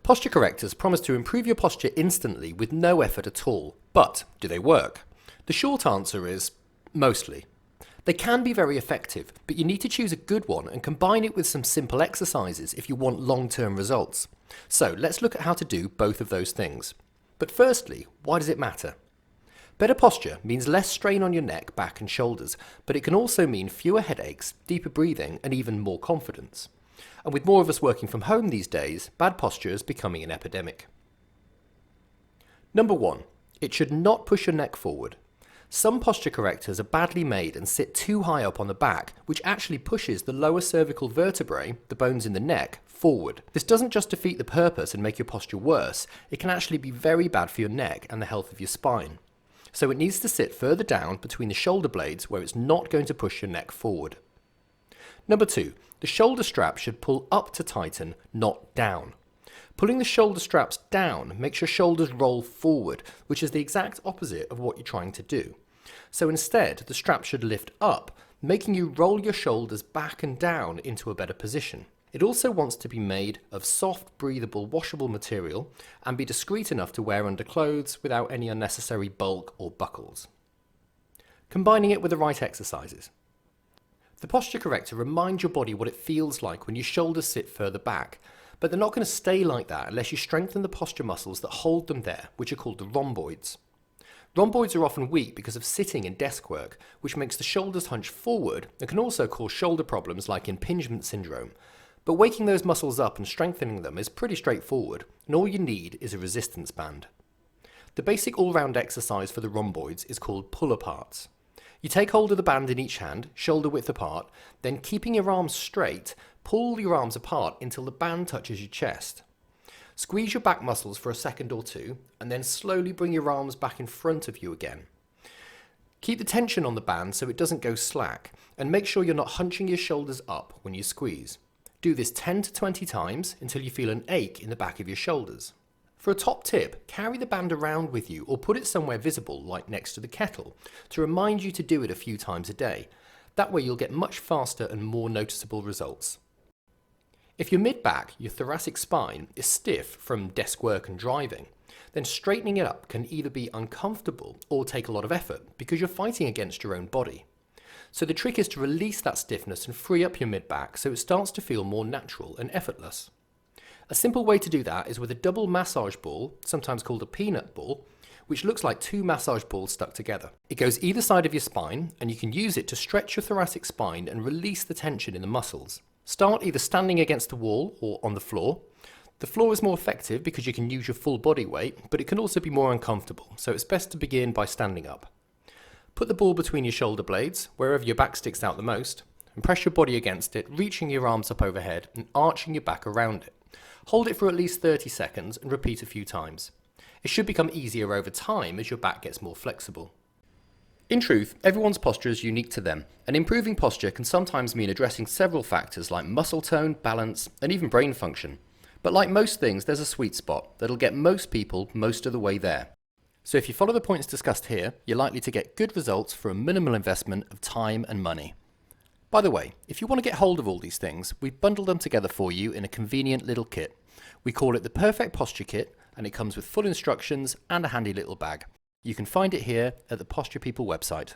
Posture correctors promise to improve your posture instantly with no effort at all. But do they work? The short answer is mostly. They can be very effective, but you need to choose a good one and combine it with some simple exercises if you want long-term results. So let's look at how to do both of those things. But firstly, why does it matter? Better posture means less strain on your neck, back and shoulders, but it can also mean fewer headaches, deeper breathing and even more confidence. And with more of us working from home these days, bad posture is becoming an epidemic. Number 1. It should not push your neck forward. Some posture correctors are badly made and sit too high up on the back, which actually pushes the lower cervical vertebrae, the bones in the neck, forward. This doesn't just defeat the purpose and make your posture worse, it can actually be very bad for your neck and the health of your spine. So it needs to sit further down between the shoulder blades where it's not going to push your neck forward. Number 2. The shoulder strap should pull up to tighten, not down. Pulling the shoulder straps down makes your shoulders roll forward, which is the exact opposite of what you're trying to do. So instead, the strap should lift up, making you roll your shoulders back and down into a better position. It also wants to be made of soft, breathable, washable material and be discreet enough to wear under clothes without any unnecessary bulk or buckles. Combining it with the right exercises. The posture corrector reminds your body what it feels like when your shoulders sit further back, but they're not going to stay like that unless you strengthen the posture muscles that hold them there, which are called the rhomboids. Rhomboids are often weak because of sitting and desk work, which makes the shoulders hunch forward and can also cause shoulder problems like impingement syndrome. But waking those muscles up and strengthening them is pretty straightforward, and all you need is a resistance band. The basic all-round exercise for the rhomboids is called pull-aparts. You take hold of the band in each hand, shoulder width apart, then keeping your arms straight, pull your arms apart until the band touches your chest. Squeeze your back muscles for a second or two, and then slowly bring your arms back in front of you again. Keep the tension on the band so it doesn't go slack, and make sure you're not hunching your shoulders up when you squeeze. Do this 10 to 20 times until you feel an ache in the back of your shoulders. For a top tip, carry the band around with you or put it somewhere visible, like next to the kettle, to remind you to do it a few times a day. That way you'll get much faster and more noticeable results. If your mid-back, your thoracic spine, is stiff from desk work and driving, then straightening it up can either be uncomfortable or take a lot of effort because you're fighting against your own body. So the trick is to release that stiffness and free up your mid-back so it starts to feel more natural and effortless. A simple way to do that is with a double massage ball, sometimes called a peanut ball, which looks like two massage balls stuck together. It goes either side of your spine and you can use it to stretch your thoracic spine and release the tension in the muscles. Start either standing against the wall or on the floor. The floor is more effective because you can use your full body weight, but it can also be more uncomfortable, so it's best to begin by standing up. Put the ball between your shoulder blades, wherever your back sticks out the most, and press your body against it, reaching your arms up overhead and arching your back around it. Hold it for at least 30 seconds and repeat a few times. It should become easier over time as your back gets more flexible. In truth, everyone's posture is unique to them, and improving posture can sometimes mean addressing several factors like muscle tone, balance, and even brain function. But like most things, there's a sweet spot that'll get most people most of the way there. So if you follow the points discussed here, you're likely to get good results for a minimal investment of time and money. By the way, if you want to get hold of all these things, we've bundled them together for you in a convenient little kit. We call it the Perfect Posture Kit, and it comes with full instructions and a handy little bag. You can find it here at the Posture People website.